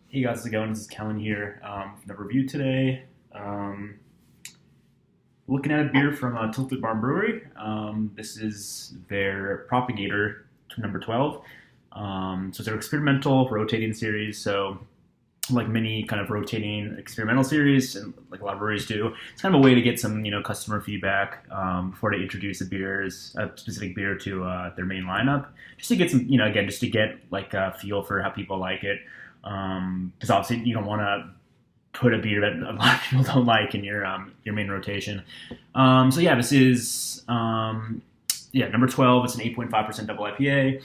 Hey guys, how's it going? This is Kellen here from the review today. Um, Looking at a beer from Tilted Barn Brewery. This is their Propagator number 12. So it's their experimental rotating series. So like many kind of rotating experimental series, and like a lot of breweries do, it's kind of a way to get some customer feedback before they introduce a specific beer to their main lineup, just to get some again just to get like a feel for how people like it. Because obviously you don't want to put a beer that a lot of people don't like in your main rotation. So yeah, this is number 12. It's an 8.5% double IPA.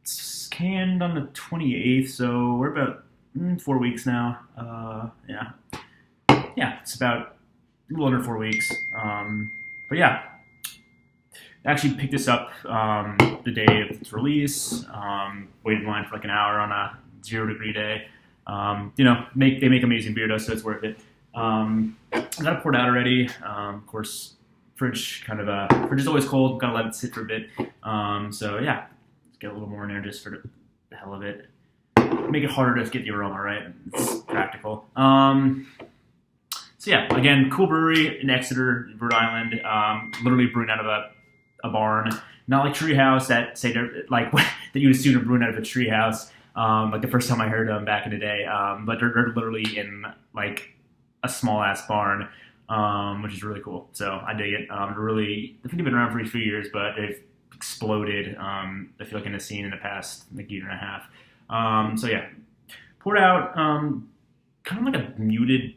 It's canned on the 28th, so we're about 4 weeks now. Yeah, it's about a little under 4 weeks. But yeah, I actually picked this up the day of its release. Waited in line for like an hour on a 0-degree day. They make amazing beer though, so it's worth it. I got it poured out already. Of course, fridge is always cold. Gotta let it sit for a bit. So yeah, let's get a little more in there just for the hell of it. Make it harder to get the aroma right. It's practical. So yeah, again, cool brewery in Exeter, Rhode Island. Literally brewing out of a barn, not like Treehouse that say they're like that you would assume they're brewing out of a treehouse. Like the first time I heard them back in the day, but they're literally in like a small ass barn, which is really cool. So I dig it. I think they've been around for a few years, but they've exploded. I feel like in the scene in the past like year and a half. So yeah, poured out, kind of like a muted.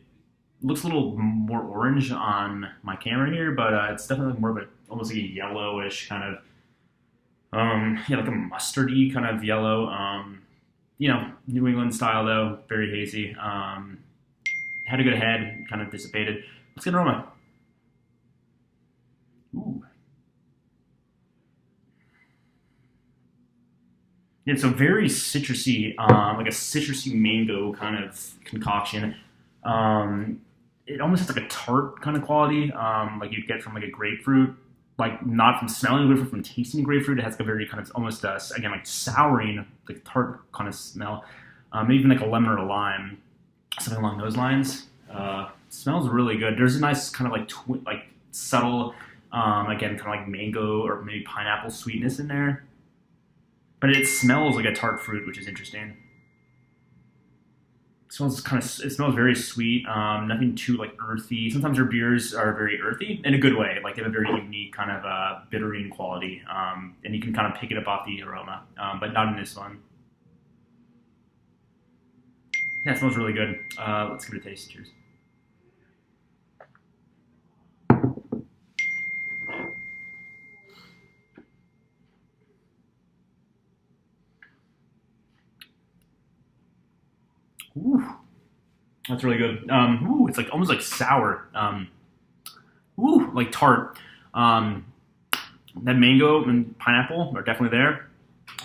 Looks a little more orange on my camera here, but it's definitely more of almost like a yellowish kind of, like a mustardy kind of yellow. New England style though, very hazy. Had a good head, kind of dissipated. Let's get an aroma. Ooh. Yeah, so very citrusy, like a citrusy mango kind of concoction. It almost has like a tart kind of quality, like you'd get from like a grapefruit, like not from smelling grapefruit, from tasting grapefruit. It has like a very kind of almost again like souring, like tart kind of smell. Maybe even like a lemon or a lime, something along those lines. Smells really good. There's a nice kind of like subtle, again kind of like mango or maybe pineapple sweetness in there, but it smells like a tart fruit, which is interesting. It smells very sweet. Nothing too like earthy. Sometimes their beers are very earthy in a good way. Like they have a very unique kind of bittering quality, and you can kind of pick it up off the aroma, but not in this one. Yeah, it smells really good. Let's give it a taste. Cheers. Ooh, that's really good. It's like almost like sour. Like tart. That mango and pineapple are definitely there.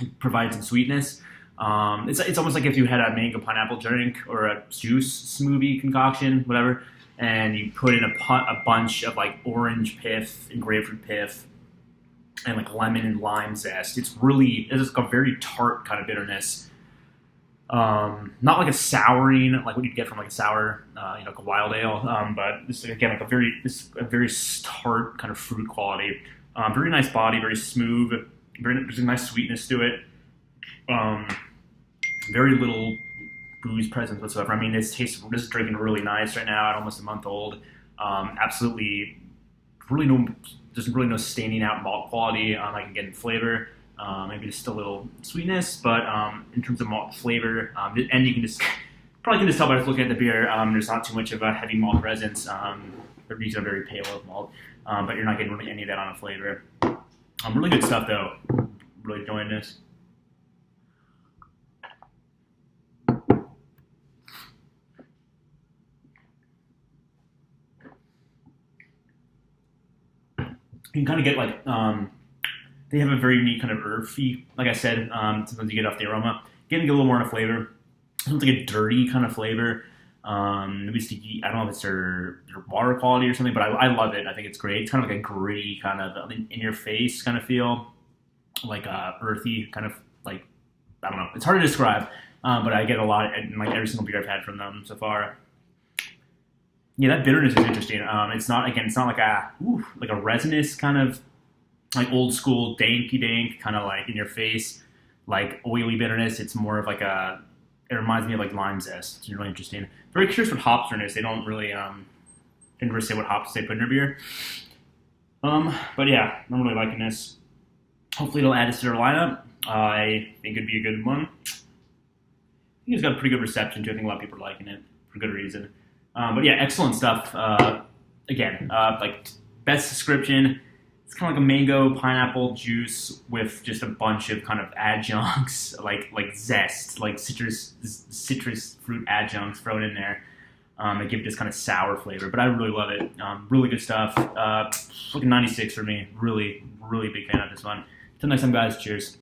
It provides some sweetness. It's almost like if you had a mango pineapple drink or a juice smoothie concoction, whatever, and you put in a bunch of like orange pith and grapefruit pith and like lemon and lime zest. It's just a very tart kind of bitterness. Not like a souring, like what you'd get from like a sour, like a wild ale, but this is again like a very tart kind of fruit quality. Very nice body, very smooth. There's a nice sweetness to it. Very little booze presence whatsoever. I mean, this is drinking really nice right now at almost a month old. Absolutely, there's really no standing out malt quality. Like again, flavor. Maybe just a little sweetness, but in terms of malt flavor, and you can probably just tell by just looking at the beer, there's not too much of a heavy malt presence. The beers are very pale with malt, but you're not getting really any of that on the flavor. Really good stuff though. Really enjoying this. You can kind of get like they have a very unique kind of earthy, like I said, sometimes you get off the aroma. Getting a little more on a flavor. It's like a dirty kind of flavor. Maybe sticky. I don't know if it's their water quality or something, but I love it. I think it's great. It's kind of like a gritty kind of in your face kind of feel, like earthy kind of like, I don't know. It's hard to describe. but I get a lot in like every single beer I've had from them so far. Yeah, that bitterness is interesting. It's not like a resinous kind of like old school danky dank kind of like in your face like oily bitterness. It's more of like it reminds me of like lime zest. It's really interesting. Very curious what hops are in this. They don't really didn't really say what hops they put in their beer. But yeah, I'm really liking this. Hopefully it'll add this to their lineup. I think it'd be a good one. I think it's got a pretty good reception too. I think a lot of people are liking it for good reason. But yeah, excellent stuff. Like best description. It's kind of like a mango pineapple juice with just a bunch of kind of adjuncts, like zest, like citrus fruit adjuncts thrown in there. They give it this kind of sour flavor, but I really love it. Really good stuff. Like a 96 for me. Really, really big fan of this one. Till next time, guys. Cheers.